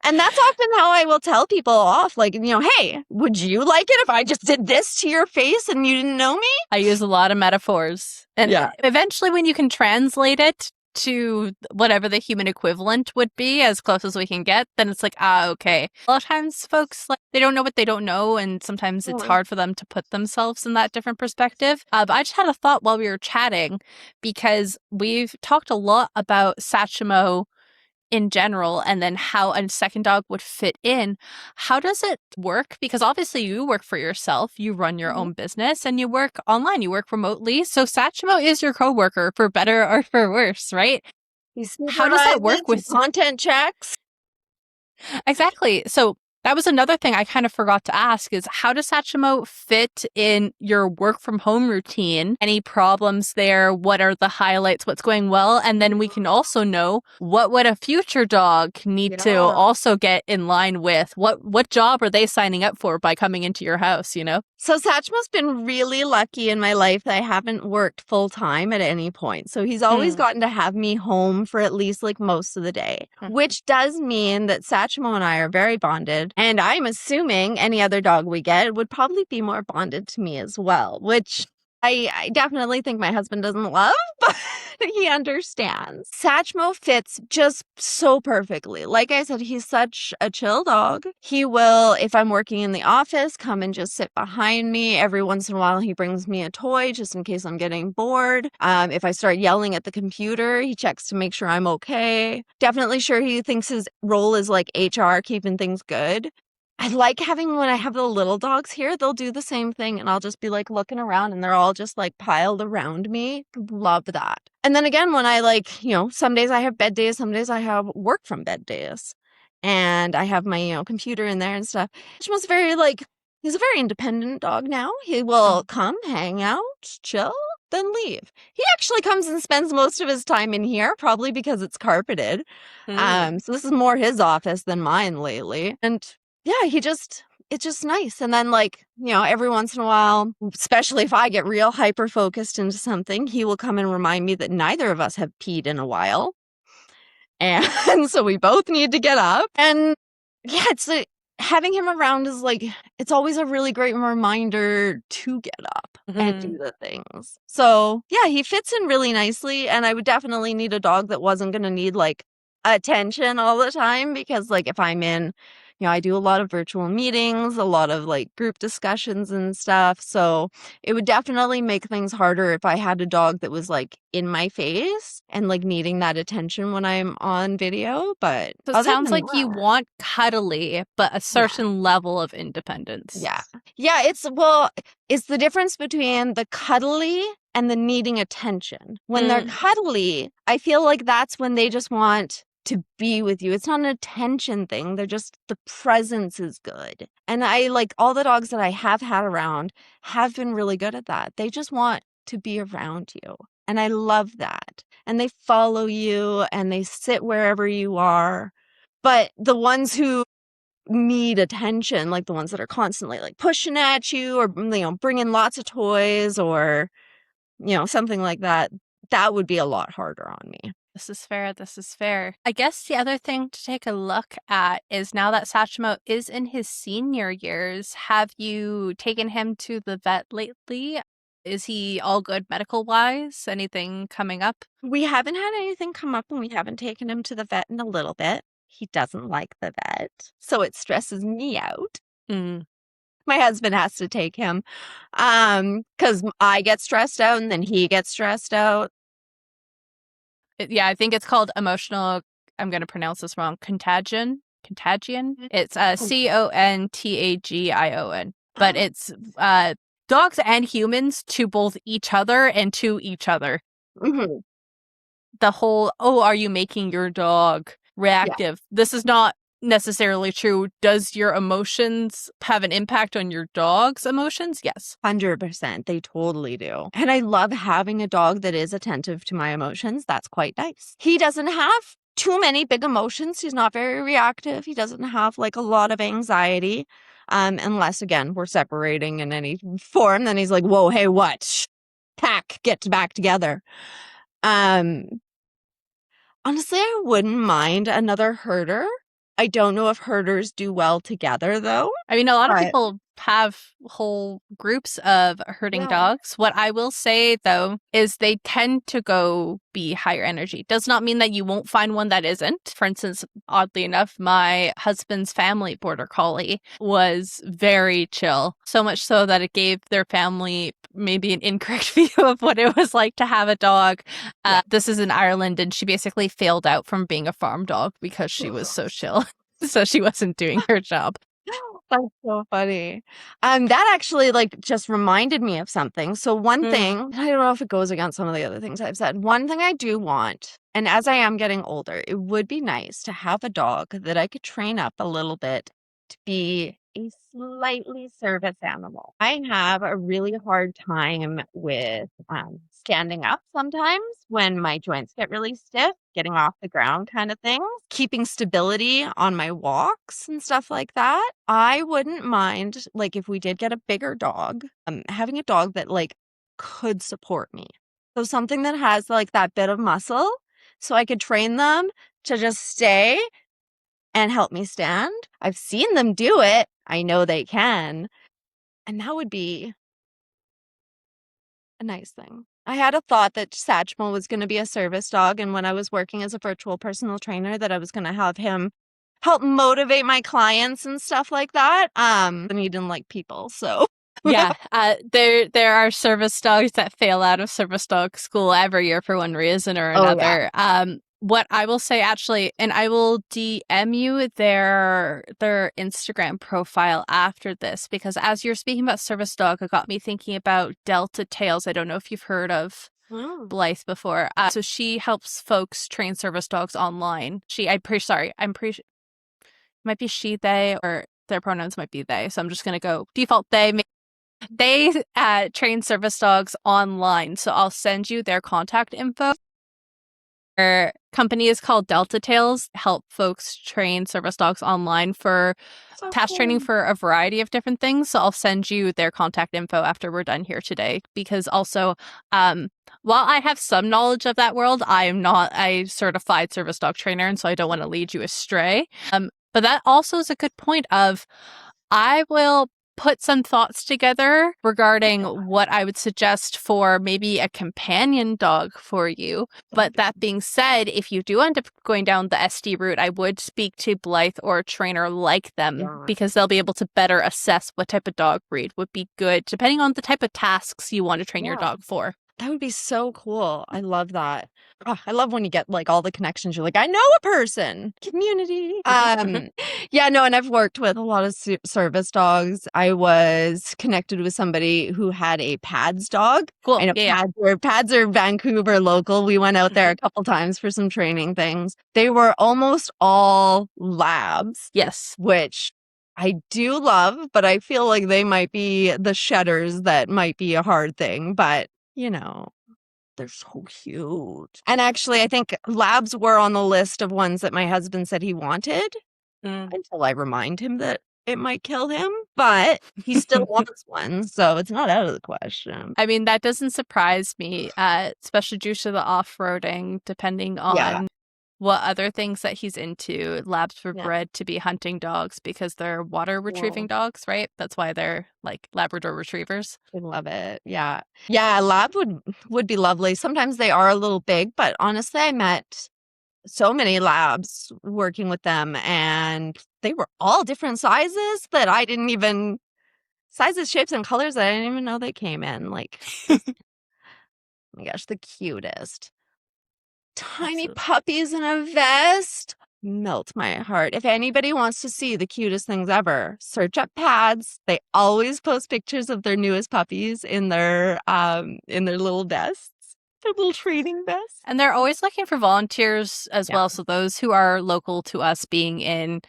And that's often how I will tell people off, like, hey, would you like it if I just did this to your face and you didn't know me? I use a lot of metaphors. And eventually when you can translate it to whatever the human equivalent would be, as close as we can get, then it's like, okay. A lot of times folks, like, they don't know what they don't know, and sometimes it's hard for them to put themselves in that different perspective. But I just had a thought while we were chatting, because we've talked a lot about Satchmo in general, and then how a second dog would fit in. How does it work? Because obviously you work for yourself, you run your own business, and you work online, you work remotely. So Satchmo is your coworker, for better or for worse, right? How does that work with content checks? Exactly. So that was another thing I kind of forgot to ask is how does Satchmo fit in your work from home routine? Any problems there? What are the highlights? What's going well? And then we can also know what would a future dog need to also get in line with? What job are they signing up for by coming into your house, So Satchmo's been really lucky in my life that I haven't worked full time at any point. So he's always gotten to have me home for at least like most of the day, which does mean that Satchmo and I are very bonded. And I'm assuming any other dog we get would probably be more bonded to me as well, which I definitely think my husband doesn't love, but he understands. Satchmo fits just so perfectly. Like I said, he's such a chill dog. He will, if I'm working in the office, come and just sit behind me. Every once in a while, he brings me a toy just in case I'm getting bored. If I start yelling at the computer, he checks to make sure I'm okay. Definitely sure he thinks his role is like HR, keeping things good. I like having when I have the little dogs here, they'll do the same thing and I'll just be like looking around and they're all just like piled around me. Love that. And then again, when I some days I have bed days, some days I have work from bed days. And I have my, computer in there and stuff. Which was he's a very independent dog now. He will come, hang out, chill, then leave. He actually comes and spends most of his time in here, probably because it's carpeted. So this is more his office than mine lately. And yeah, it's just nice. And then every once in a while, especially if I get real hyper focused into something, he will come and remind me that neither of us have peed in a while. And so we both need to get up. And yeah, having him around is it's always a really great reminder to get up and do the things. So yeah, he fits in really nicely. And I would definitely need a dog that wasn't going to need attention all the time because if I'm in, I do a lot of virtual meetings, a lot of group discussions and stuff. So it would definitely make things harder if I had a dog that was in my face and needing that attention when I'm on video. But so it sounds like you want cuddly, but a certain level of independence. Yeah. Yeah. It's the difference between the cuddly and the needing attention. When they're cuddly, I feel like that's when they just want to be with you. It's not an attention thing. The presence is good. And I all the dogs that I have had around have been really good at that. They just want to be around you. And I love that. And they follow you and they sit wherever you are. But the ones who need attention, like the ones that are constantly like pushing at you or, bringing lots of toys or, something like that, that would be a lot harder on me. This is fair. This is fair. I guess the other thing to take a look at is now that Satchmo is in his senior years, have you taken him to the vet lately? Is he all good medical wise? Anything coming up? We haven't had anything come up and we haven't taken him to the vet in a little bit. He doesn't like the vet, so it stresses me out. Mm. My husband has to take him because I get stressed out and then he gets stressed out. Yeah, I think it's called emotional, I'm going to pronounce this wrong, contagion. Contagion? It's Contagion. But it's dogs and humans to both each other and to each other. Mm-hmm. The whole, oh, are you making your dog reactive? Yeah. This is not necessarily true. Does your emotions have an impact on your dog's emotions? Yes. 100%. They totally do. And I love having a dog that is attentive to my emotions. That's quite nice. He doesn't have too many big emotions. He's not very reactive. He doesn't have like a lot of anxiety. Unless, again, we're separating in any form. Then he's like, whoa, hey, what? Shh, pack, get back together. Honestly, I wouldn't mind another herder. I don't know if herders do well together, though. I mean, a lot of people have whole groups of herding dogs. What I will say, though, is they tend to be higher energy. Does not mean that you won't find one that isn't. For instance, oddly enough, my husband's family border collie was very chill. So much so that it gave their family maybe an incorrect view of what it was like to have a dog. This is in Ireland, and she basically failed out from being a farm dog because she was so chill. So she wasn't doing her job. That's so funny. That actually just reminded me of something. So one thing, I don't know if it goes against some of the other things I've said. One thing I do want, and as I am getting older, it would be nice to have a dog that I could train up a little bit to be a slightly service animal. I have a really hard time with standing up sometimes when my joints get really stiff, getting off the ground kind of thing, keeping stability on my walks and stuff like that. I wouldn't mind, if we did get a bigger dog, having a dog that could support me. So something that has that bit of muscle so I could train them to just stay and help me stand. I've seen them do it. I know they can. And that would be a nice thing. I had a thought that Satchmo was going to be a service dog. And when I was working as a virtual personal trainer, that I was going to have him help motivate my clients and stuff like that. And he didn't like people. So yeah, there are service dogs that fail out of service dog school every year for one reason or another. Oh, yeah. What I will say, actually, and I will DM you their Instagram profile after this, because as you're speaking about service dog, it got me thinking about Delta Tales. I don't know if you've heard of Blythe before. So she helps folks train service dogs online. It might be she, they, or their pronouns might be they. So I'm just going to go default they. They train service dogs online. So I'll send you their contact info. Their company is called Delta Tales, help folks train service dogs online for task training for a variety of different things. So I'll send you their contact info after we're done here today. Because also, while I have some knowledge of that world, I am not a certified service dog trainer, and so I don't want to lead you astray. But that also is a good point of, I will put some thoughts together regarding what I would suggest for maybe a companion dog for you. But that being said, if you do end up going down the SD route, I would speak to Blythe or a trainer like them, because they'll be able to better assess what type of dog breed would be good, depending on the type of tasks you want to train your dog for. That would be so cool. I love that. Oh, I love when you get all the connections. You're like, I know a person. Community. Yeah, no, and I've worked with a lot of service dogs. I was connected with somebody who had a PADS dog. Cool. I know PADS are Vancouver local. We went out there a couple times for some training things. They were almost all labs. Yes. Which I do love, but I feel like they might be the shedders that might be a hard thing. But they're so cute. And actually, I think labs were on the list of ones that my husband said he wanted. until I remind him that it might kill him, but he still wants one, so it's not out of the question. I mean, that doesn't surprise me, especially due to the off-roading, depending Yeah. on what other things that he's into. Labs were Yeah. bred to be hunting dogs because they're water retrieving Whoa. dogs, right? That's why they're like Labrador retrievers. I love it. Yeah. Yeah, a lab would be lovely. Sometimes they are a little big, but honestly, I met so many labs working with them, and they were all different sizes that I didn't even sizes, shapes, and colors that I didn't even know they came in. Like, just, oh my gosh, the cutest. Tiny Absolutely. puppies in a vest. Melt my heart. If anybody wants to see the cutest things ever, search up pads. They always post pictures of their newest puppies in their little vests, their little training vests. And they're always looking for volunteers as Yeah. well. So those who are local to us being in,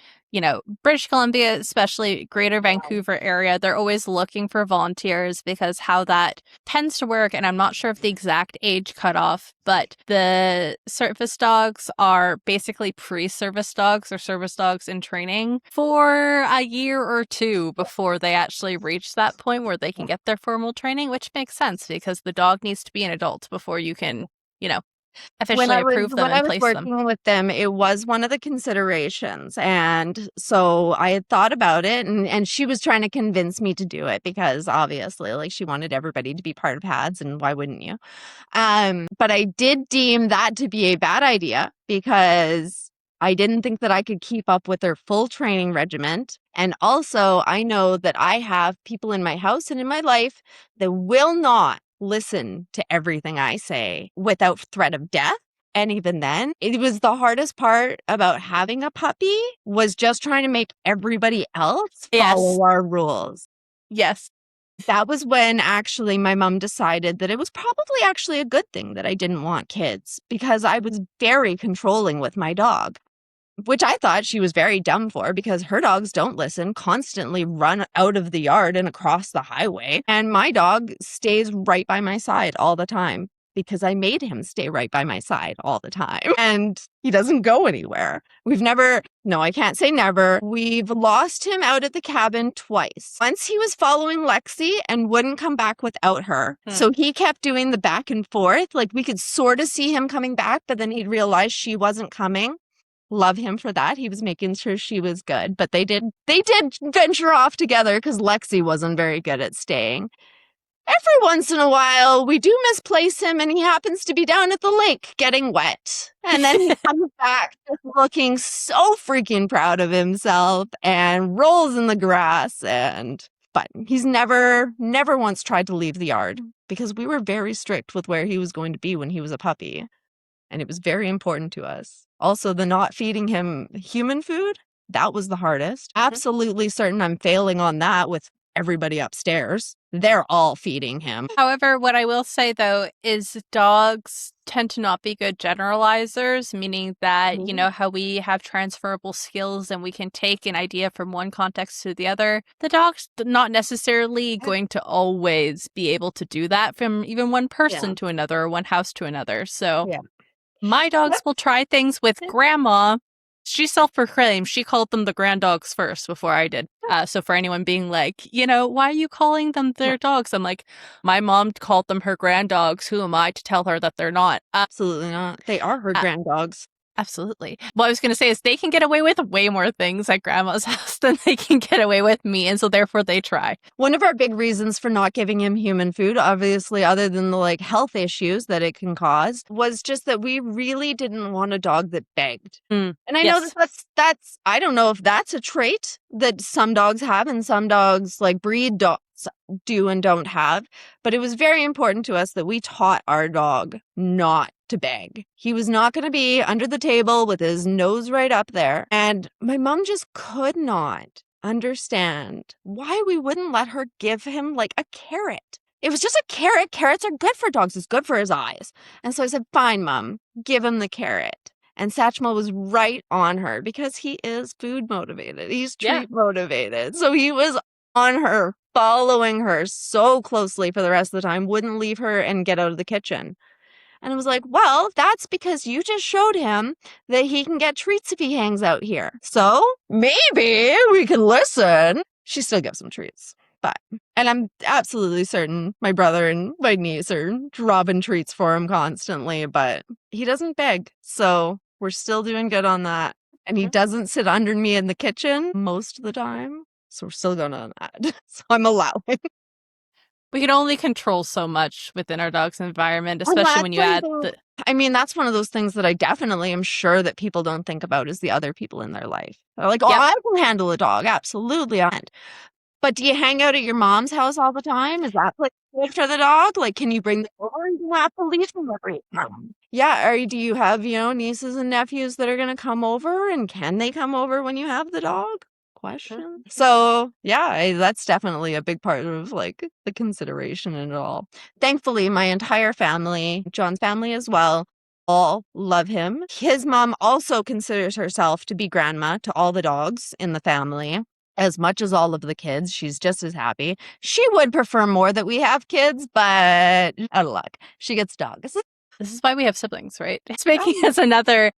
British Columbia, especially Greater Vancouver area, they're always looking for volunteers because how that tends to work, and I'm not sure of the exact age cutoff, but the service dogs are basically pre-service dogs or service dogs in training for a year or two before they actually reach that point where they can get their formal training, which makes sense because the dog needs to be an adult before you can, officially approve them When I and was place them. working with them, it was one of the considerations. And so I had thought about it, and she was trying to convince me to do it because obviously, like, she wanted everybody to be part of PADS, and why wouldn't you? But I did deem that to be a bad idea because I didn't think that I could keep up with their full training regiment. And also, I know that I have people in my house and in my life that will not listen to everything I say without threat of death. And even then, it was the hardest part about having a puppy was just trying to make everybody else follow our rules. Yes. That was when actually my mom decided that it was probably actually a good thing that I didn't want kids because I was very controlling with my dog, which I thought she was very dumb for because her dogs don't listen, constantly run out of the yard and across the highway. And my dog stays right by my side all the time because I made him stay right by my side all the time. And he doesn't go anywhere. I can't say never. We've lost him out at the cabin twice. Once he was following Lexi and wouldn't come back without her. So he kept doing the back and forth. Like, we could sort of see him coming back, but then he'd realize she wasn't coming. Love him for that. He was making sure she was good, but they did venture off together because Lexi wasn't very good at staying. Every once in a while, we do misplace him and he happens to be down at the lake getting wet. And then he comes back just looking so freaking proud of himself and rolls in the grass. But he's never once tried to leave the yard because we were very strict with where he was going to be when he was a puppy. And it was very important to us. Also, the not feeding him human food, that was the hardest. Absolutely certain I'm failing on that with everybody upstairs. They're all feeding him. However, what I will say though is dogs tend to not be good generalizers, meaning that, how we have transferable skills and we can take an idea from one context to the other. The dog's not necessarily going to always be able to do that from even one person to another or one house to another. So my dogs will try things with grandma. She self-proclaimed. She called them the grand dogs first before I did. So for anyone being like, why are you calling them their dogs? I'm like, my mom called them her grand dogs. Who am I to tell her that they're not? Absolutely not. They are her grand dogs. Absolutely. What I was going to say is they can get away with way more things at grandma's house than they can get away with me. And so therefore they try. One of our big reasons for not giving him human food, obviously, other than the health issues that it can cause, was just that we really didn't want a dog that begged. And I know that's, I don't know if that's a trait that some dogs have and some dogs, like breed dogs, do and don't have, but it was very important to us that we taught our dog not to beg. He was not going to be under the table with his nose right up there. And my mom just could not understand why we wouldn't let her give him a carrot. It was just a carrot. Carrots are good for dogs. It's good for his eyes. And so I said, fine, Mom, give him the carrot. And Satchmo was right on her because he is food motivated. He's treat motivated. So he was on her, following her so closely for the rest of the time, wouldn't leave her and get out of the kitchen. And I was like, well, that's because you just showed him that he can get treats if he hangs out here. So maybe we can listen. She still gives him treats. And I'm absolutely certain my brother and my niece are dropping treats for him constantly, but he doesn't beg. So we're still doing good on that. And he doesn't sit under me in the kitchen most of the time. So we're still going on that. So I'm allowing. We can only control so much within our dog's environment, especially when you add the... I mean, that's one of those things that I definitely am sure that people don't think about is the other people in their life. They're like, oh, Yep. I can handle a dog. Absolutely. But do you hang out at your mom's house all the time? Is that like good for the dog? Like, can you bring them over and you have to leave them every time? Yeah. Or do you have, nieces and nephews that are going to come over? And can they come over when you have the dog? Question. So yeah, that's definitely a big part of like the consideration in it all. Thankfully, my entire family, John's family as well, all love him. His mom also considers herself to be grandma to all the dogs in the family. As much as all of the kids, she's just as happy. She would prefer more that we have kids, but out of luck, she gets dogs. This is why we have siblings, right? It's making us another...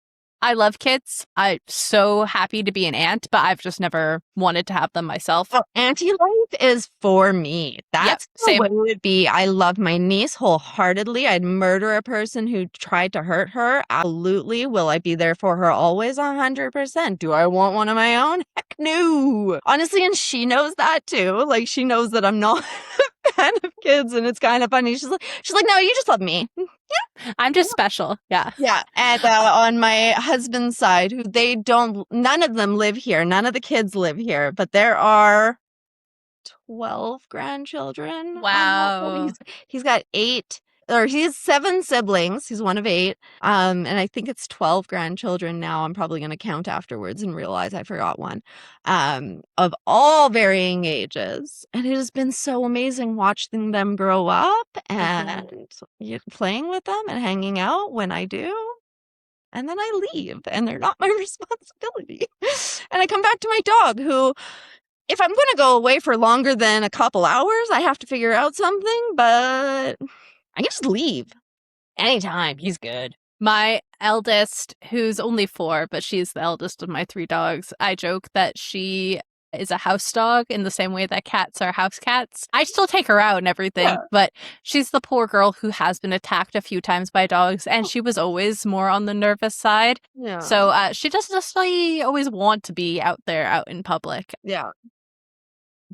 I love kids. I'm so happy to be an aunt, but I've just never wanted to have them myself. Well, auntie life is for me. That's the way it would be. I love my niece wholeheartedly. I'd murder a person who tried to hurt her. Absolutely. Will I be there for her always? 100%. Do I want one of my own? Heck no. Honestly, and she knows that too. Like, she knows that I'm not a fan of kids, and it's kind of funny. She's like, no, you just love me. I'm just special. Yeah. Yeah. And on my husband's side, none of them live here. None of the kids live here, but there are 12 grandchildren. Wow. He's got he has 7 siblings. He's one of 8. And I think it's 12 grandchildren now. I'm probably going to count afterwards and realize I forgot one. Of all varying ages. And it has been so amazing watching them grow up and playing with them and hanging out when I do. And then I leave and they're not my responsibility. And I come back to my dog who, if I'm going to go away for longer than a couple hours, I have to figure out something, but I can just leave anytime. He's good. My eldest, who's only 4, but she's the eldest of my 3 dogs, I joke that she is a house dog in the same way that cats are house cats. I still take her out and everything, but she's the poor girl who has been attacked a few times by dogs, and she was always more on the nervous side. Yeah. So she doesn't necessarily always want to be out in public. Yeah.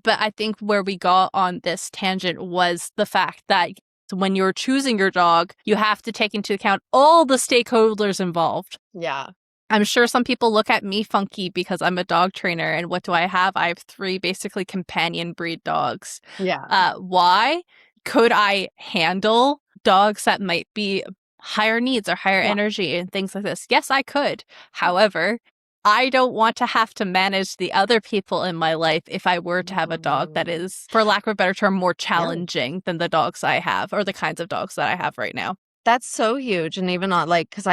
But I think where we got on this tangent was the fact that when you're choosing your dog, you have to take into account all the stakeholders involved. Yeah. I'm sure some people look at me funky because I'm a dog trainer, and what do I have? I have 3 basically companion breed dogs. Yeah. Why? Could I handle dogs that might be higher needs or higher energy and things like this? Yes, I could. However, I don't want to have to manage the other people in my life if I were to have a dog that is, for lack of a better term, more challenging than the dogs I have or the kinds of dogs that I have right now. That's so huge. And even on because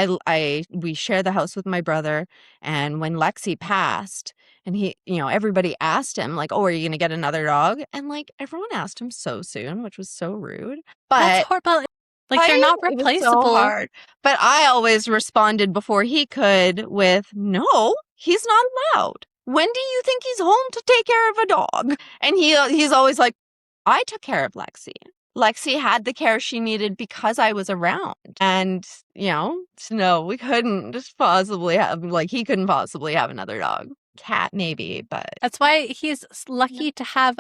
we share the house with my brother, and when Lexi passed and he, everybody asked him like, oh, are you going to get another dog? And like everyone asked him so soon, which was so rude. But that's horrible. Like, they're not replaceable. So hard. But I always responded before he could with, no, he's not allowed. When do you think he's home to take care of a dog? And he's always like, I took care of Lexi. Lexi had the care she needed because I was around. And, no, we couldn't possibly have, he couldn't possibly have another dog. Cat, maybe, but. That's why he's lucky to have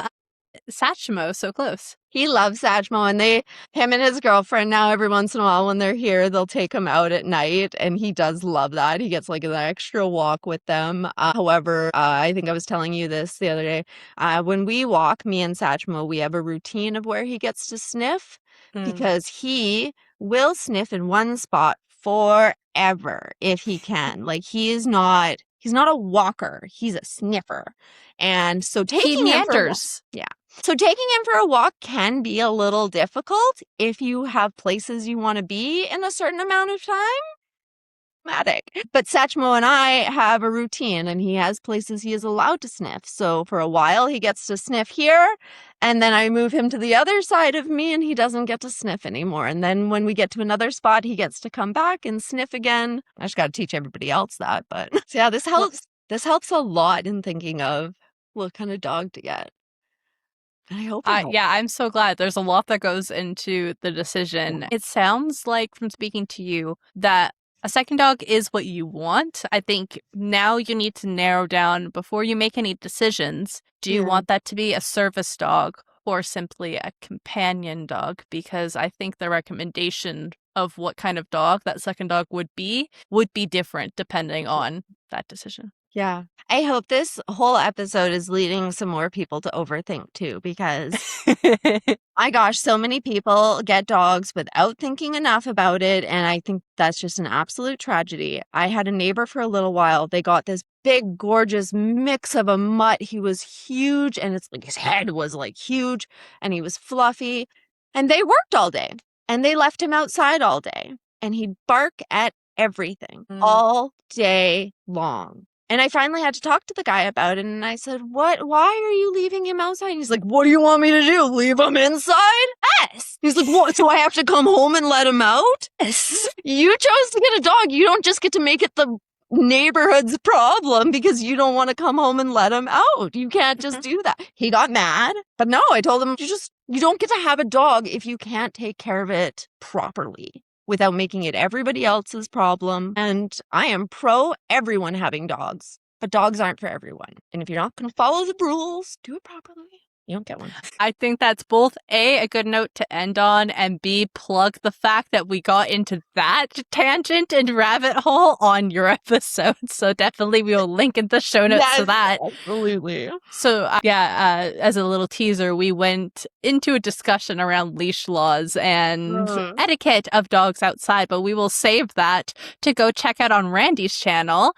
Satchmo so close. He loves Satchmo, and him and his girlfriend now, every once in a while when they're here, they'll take him out at night, and he does love that. He gets like an extra walk with them. However, I think I was telling you this the other day. When we walk, me and Satchmo, we have a routine of where he gets to sniff because he will sniff in one spot forever if he can. Like, he's not a walker. He's a sniffer. And so taking him for a walk can be a little difficult if you have places you want to be in a certain amount of time. But Satchmo and I have a routine, and he has places he is allowed to sniff. So for a while, he gets to sniff here, and then I move him to the other side of me, and he doesn't get to sniff anymore. And then when we get to another spot, he gets to come back and sniff again. I just got to teach everybody else that. But so yeah, this helps. This helps a lot in thinking of what kind of dog to get. I hope it helps. Yeah, I'm so glad. There's a lot that goes into the decision. It sounds like, from speaking to you, that a second dog is what you want. I think now you need to narrow down before you make any decisions. Do you want that to be a service dog or simply a companion dog? Because I think the recommendation of what kind of dog that second dog would be different depending on that decision. Yeah. I hope this whole episode is leading some more people to overthink too, because my gosh, so many people get dogs without thinking enough about it. And I think that's just an absolute tragedy. I had a neighbor for a little while. They got this big, gorgeous mix of a mutt. He was huge, and it's like his head was like huge, and he was fluffy. And they worked all day, and they left him outside all day, and he'd bark at everything all day long. And I finally had to talk to the guy about it, and I said, why are you leaving him outside? And he's like, what do you want me to do? Leave him inside? Yes. He's like, what? So I have to come home and let him out? Yes. You chose to get a dog. You don't just get to make it the neighborhood's problem because you don't want to come home and let him out. You can't just do that. He got mad, but no, I told him, you don't get to have a dog if you can't take care of it properly, without making it everybody else's problem. And I am pro everyone having dogs, but dogs aren't for everyone. And if you're not going to follow the rules, do it properly. You don't get one. I think that's both A, a good note to end on, and B, plug the fact that we got into that tangent and rabbit hole on your episode. So definitely we will link in the show notes to that. Absolutely. So as a little teaser, we went into a discussion around leash laws and etiquette of dogs outside, but we will save that to go check out on Randi's channel.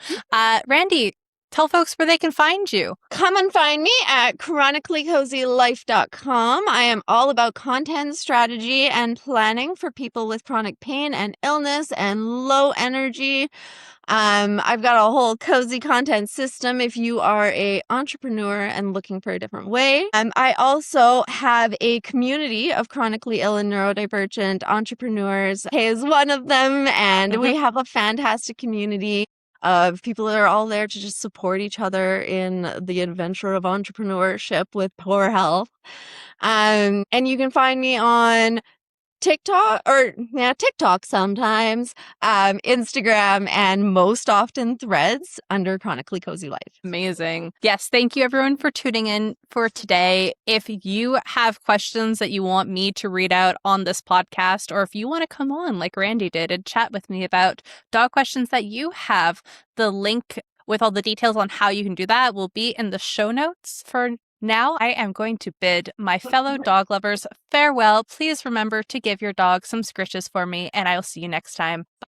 Randi, tell folks where they can find you. Come and find me at chronicallycozylife.com. I am all about content strategy and planning for people with chronic pain and illness and low energy. I've got a whole cozy content system if you are an entrepreneur and looking for a different way. I also have a community of chronically ill and neurodivergent entrepreneurs. Kay is one of them, and we have a fantastic community of people that are all there to just support each other in the adventure of entrepreneurship with poor health. And you can find me on TikTok sometimes, Instagram, and most often Threads under Chronically Cozy Life. Amazing. Yes, thank you everyone for tuning in for today. If you have questions that you want me to read out on this podcast, or if you want to come on like Randi did and chat with me about dog questions that you have, the link with all the details on how you can do that will be in the show notes. For now, I am going to bid my fellow dog lovers farewell. Please remember to give your dog some scritches for me, and I'll see you next time.